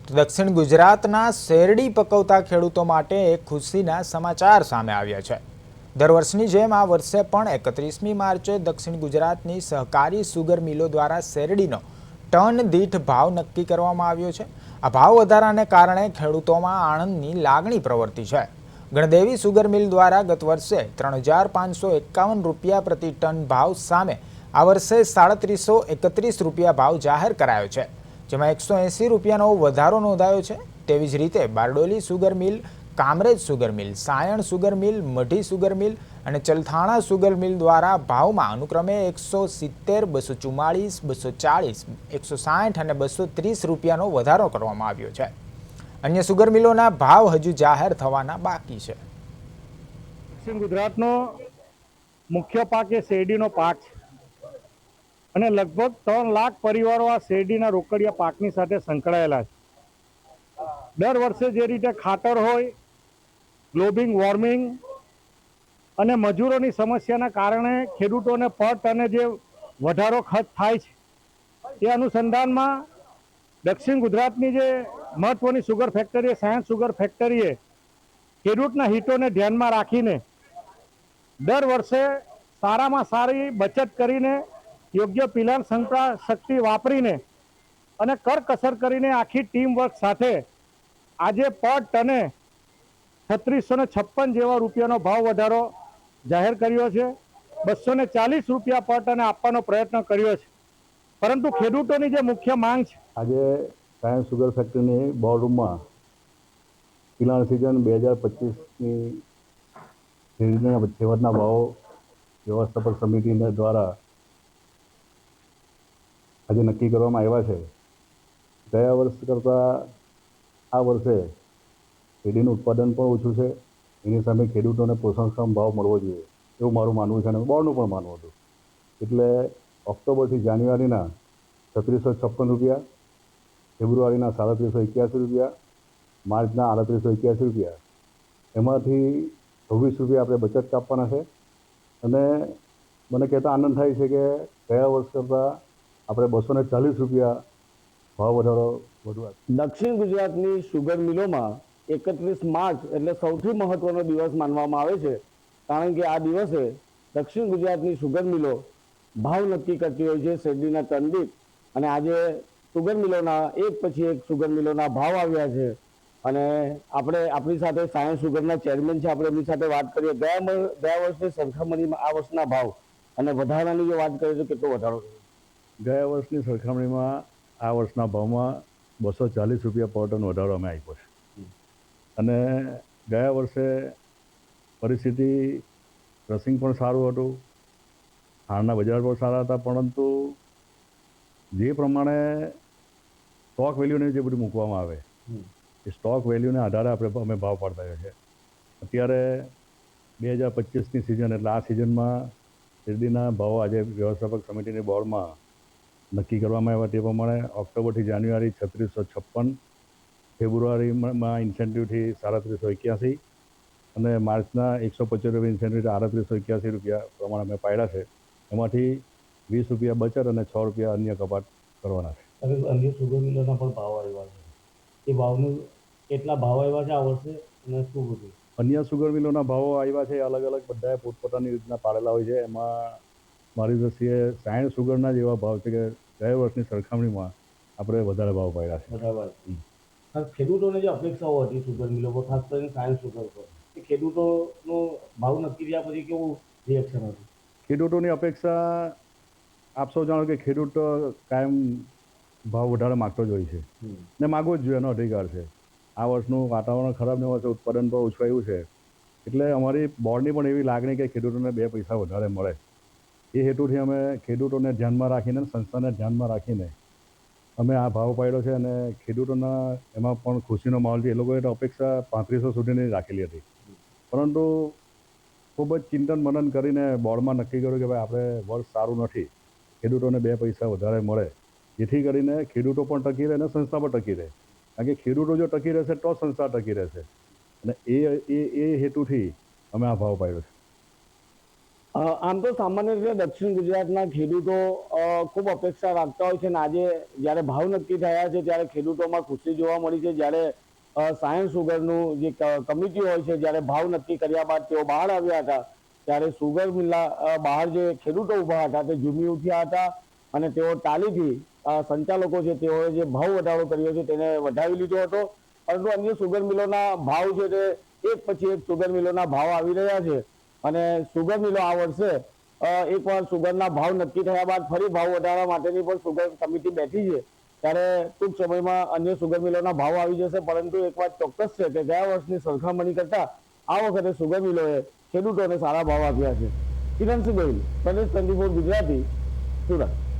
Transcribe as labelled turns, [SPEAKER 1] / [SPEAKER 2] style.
[SPEAKER 1] દક્ષિણ ગુજરાતના શેરડી પકવતા ખેડૂતો માટે એક ખુશીના સમાચાર સામે આવ્યા છે। દર વર્ષની જેમ આ વર્ષે પણ 31મી માર્ચે દક્ષિણ ગુજરાતની સહકારી સુગર મિલો દ્વારા શેરડીનો ટન દીઠ ભાવ નક્કી કરવામાં આવ્યો છે। આ ભાવ વધારાને કારણે ખેડૂતોમાં આનંદની લાગણી પ્રવર્તી છે। ગણદેવી સુગર મિલ દ્વારા ગત વર્ષે 3551 રૂપિયા પ્રતિ ટન ભાવ સામે આ વર્ષે 3731 રૂપિયા ભાવ જાહેર કરાયો છે, જેમાં 180 રૂપિયાનો વધારો નોંધાયો છે। તેવી જ રીતે બારડોલી સુગર મિલ, કામરેજ સુગર મિલ, સાયણ સુગર મિલ, મઢી સુગર મિલ અને ચલથાણા સુગર મિલ દ્વારા ભાવમાં અનુક્રમે 170, 244, 240, 160 અને 230 રૂપિયાનો વધારો કરવામાં આવ્યો છે। અન્ય સુગર મિલોના ભાવ હજુ જાહેર થવાના બાકી છે।
[SPEAKER 2] દક્ષિણ ગુજરાતનો મુખ્ય પાક એ શેરડીનો પાક છે અને લગભગ 3 લાખ પરિવારો આ શેરડીના રોકડિયા પાકની સાથે સંકળાયેલા છે। દર વર્ષે જે રીતે ખાતર હોય, ગ્લોબલ વોર્મિંગ અને મજૂરોની સમસ્યાના કારણે ખેડૂતોને પર ટને જે વધારો ખર્ચ થાય છે, એ અનુસંધાનમાં દક્ષિણ ગુજરાતની જે મહત્વની સુગર ફેક્ટરી સાયન્સ સુગર ફેક્ટરીએ ખેડૂતના હિતોને ધ્યાનમાં રાખીને દર વર્ષે સારામાં સારી બચત કરીને યોગ્ય પિલાન શક્તિ વાપરીને અને કરકસર કરીને આખી ટીમ વર્ક સાથે આજે પર ટને 3656 જેવા રૂપિયાનો ભાવ વધારો જાહેર કર્યો છે। 240 રૂપિયા પર ટને આપવાનો પ્રયત્ન કર્યો છે, પરંતુ ખેડૂતોની જે મુખ્ય માંગ છે,
[SPEAKER 3] આજે સાયન્સ સુગર ફેક્ટરીની બોર્ડ રૂમમાં પિલાણ સિઝન 2025ની શેરડીના છેવટના ભાવો વ્યવસ્થાપક સમિતિ દ્વારા આજે નક્કી કરવામાં આવ્યા છે। ગયા વર્ષ કરતાં આ વર્ષે શેરડીનું ઉત્પાદન પણ ઓછું છે, એની સામે ખેડૂતોને પોષણક્ષમ ભાવ મળવો જોઈએ એવું મારું માનવું છે અને બોર્ડનું પણ માનવું હતું। એટલે ઓક્ટોબરથી જાન્યુઆરીના 3656 રૂપિયા, ફેબ્રુઆરીના 3781 રૂપિયા, માર્ચના 3881 રૂપિયા, એમાંથી 26 રૂપિયા આપણે બચત કાપવાના છે। અને મને કહેતા આનંદ થાય છે કે ગયા વર્ષ કરતાં આપણે 240 રૂપિયા ભાવ વધારો વધુ આપ્યો।
[SPEAKER 4] દક્ષિણ ગુજરાતની સુગર મિલોમાં 31 માર્ચ એટલે સૌથી મહત્વનો દિવસ માનવામાં આવે છે, કારણ કે આ દિવસે દક્ષિણ ગુજરાતની સુગર મિલો ભાવ નક્કી કરતી હોય છે શેરડીના ટન દીઠ। અને આજે સુગર મિલોના એક પછી એક સુગર મિલોના ભાવ આવ્યા છે અને આપણી સાથે સાયન્સ સુગરના ચેરમેન છે, આપણે એમની સાથે વાત કરીએ। ગયા વર્ષની સરખામણીમાં આ વર્ષના ભાવ અને વધારાની જો વાત કરીએ તો કેટલો વધારો થયો?
[SPEAKER 3] ગયા વર્ષની સરખામણીમાં આ વર્ષના ભાવમાં 240 રૂપિયા પર ટન વધારો અમે આપ્યો છે। અને ગયા વર્ષે પરિસ્થિતિ ક્રસિંગ પણ સારું હતું, હારના બજાર પણ સારા હતા, પરંતુ જે પ્રમાણે સ્ટોક વેલ્યુને જે બધું મૂકવામાં આવે એ સ્ટોક વેલ્યુને આધારે અમે ભાવ પાડતા હોઈએ છીએ। અત્યારે 2025ની સિઝન એટલે આ સિઝનમાં શેરડીના ભાવો આજે વ્યવસ્થાપક સમિતિની બોર્ડમાં નક્કી કરવામાં આવ્યા તે પ્રમાણે ઓક્ટોબરથી જાન્યુઆરી 3656, ફેબ્રુઆરીમાં ઇન્સેન્ટિવથી 3781 અને માર્ચના 175 રૂપિયા ઇન્સેન્ટિવથી 3881 રૂપિયા પ્રમાણે અમે પાડ્યા છે। એમાંથી 20 રૂપિયા બચત અને 6 રૂપિયા અન્ય કપાત કરવાના છે।
[SPEAKER 4] હવે અન્ય સુગર મિલોના પણ ભાવ આવ્યા છે, એ ભાવનું કેટલા ભાવ આવ્યા છે આ વર્ષે અને શું બધું?
[SPEAKER 3] અન્ય સુગર મિલોના ભાવો આવ્યા છે, અલગ અલગ બધાએ પોતપોતાની રીતના પાડેલા હોય છે। એમાં મારી દ્રષ્ટિએ સાયન્સ સુગરના જેવા ભાવ છે કે ગયા વર્ષની સરખામણીમાં આપણે વધારે ભાવ પાડ્યા છે।
[SPEAKER 4] બરાબર। ખેડૂતોને જે અપેક્ષાઓ હતી સુગર મિલો પર, ખાસ કરીને સાયન્સ સુગર પર, એ ખેડૂતોનો ભાવ નક્કી થયા પછી કેવું રિએક્શન હતું?
[SPEAKER 3] ખેડૂતોની અપેક્ષા આપ સૌ જાણો કે ખેડૂત કાયમ ભાવ વધારે માગતો જ હોય છે ને માગવો જ જોઈએ, એનો અધિકાર છે। આ વર્ષનું વાતાવરણ ખરાબ ને વર્ષે ઉત્પાદન પણ ઓછું આવ્યું છે, એટલે અમારી બોર્ડની પણ એવી લાગણી કે ખેડૂતોને 2 પૈસા વધારે મળે એ હેતુથી અમે ખેડૂતોને ધ્યાનમાં રાખીને, સંસ્થાને ધ્યાનમાં રાખીને અમે આ ભાવ પાડ્યો છે। અને ખેડૂતોના એમાં પણ ખુશીનો માહોલ છે। એ લોકોએ તો અપેક્ષા 3500 સુધીની રાખેલી હતી, પરંતુ ખૂબ જ ચિંતન મનન કરીને બોર્ડમાં નક્કી કર્યું કે ભાઈ આપણે વર્ષ સારું નથી, ખેડૂતોને 2 પૈસા વધારે મળે, જેથી કરીને ખેડૂતો પણ ટકી રહે અને સંસ્થા પણ ટકી રહે। કારણ કે ખેડૂતો જો ટકી રહેશે તો સંસ્થા ટકી રહેશે, અને એ હેતુથી અમે આ ભાવ પાડ્યો છે।
[SPEAKER 4] આમ તો સામાન્ય રીતે દક્ષિણ ગુજરાતના ખેડૂતો ખૂબ અપેક્ષા રાખતા હોય છે અને આજે જ્યારે ભાવ નક્કી થયા છે ત્યારે ખેડૂતોમાં ખુશી જોવા મળી છે. જ્યારે સાયન્સ સુગરનું જે કમિટી હોય છે જ્યારે ભાવ નક્કી કર્યા બાદ તેઓ બહાર આવ્યા હતા ત્યારે સુગર મિલના બહાર જે ખેડૂતો ઊભા હતા તે ઝૂમી ઉઠ્યા હતા અને તેઓ તાલીથી સંચાલકો છે તેઓએ જે ભાવ વધારો કર્યો છે તેને વધાવી લીધો હતો. પરંતુ અન્ય સુગર મિલોના ભાવ છે તે એક પછી એક સુગર મિલોના ભાવ આવી રહ્યા છે અને સુગર મિલો આ વર્ષે એકવાર સુગરના ભાવ નક્કી થયા બાદ ફરી ભાવ વધારવા માટેની પણ સુગર કમિટી બેઠી છે. ત્યારે ટૂંક સમયમાં અન્ય સુગર મિલોના ભાવ આવી જશે. પરંતુ એક વાત ચોક્કસ છે કે ગયા વર્ષની સરખામણી કરતા આ વખતે સુગર મિલોએ ખેડૂતોને સારા ભાવ આપ્યા છે. કિરણસિંહ ગોહિલ, પ્રદેશ 24 ગુજરાતી, સુરત.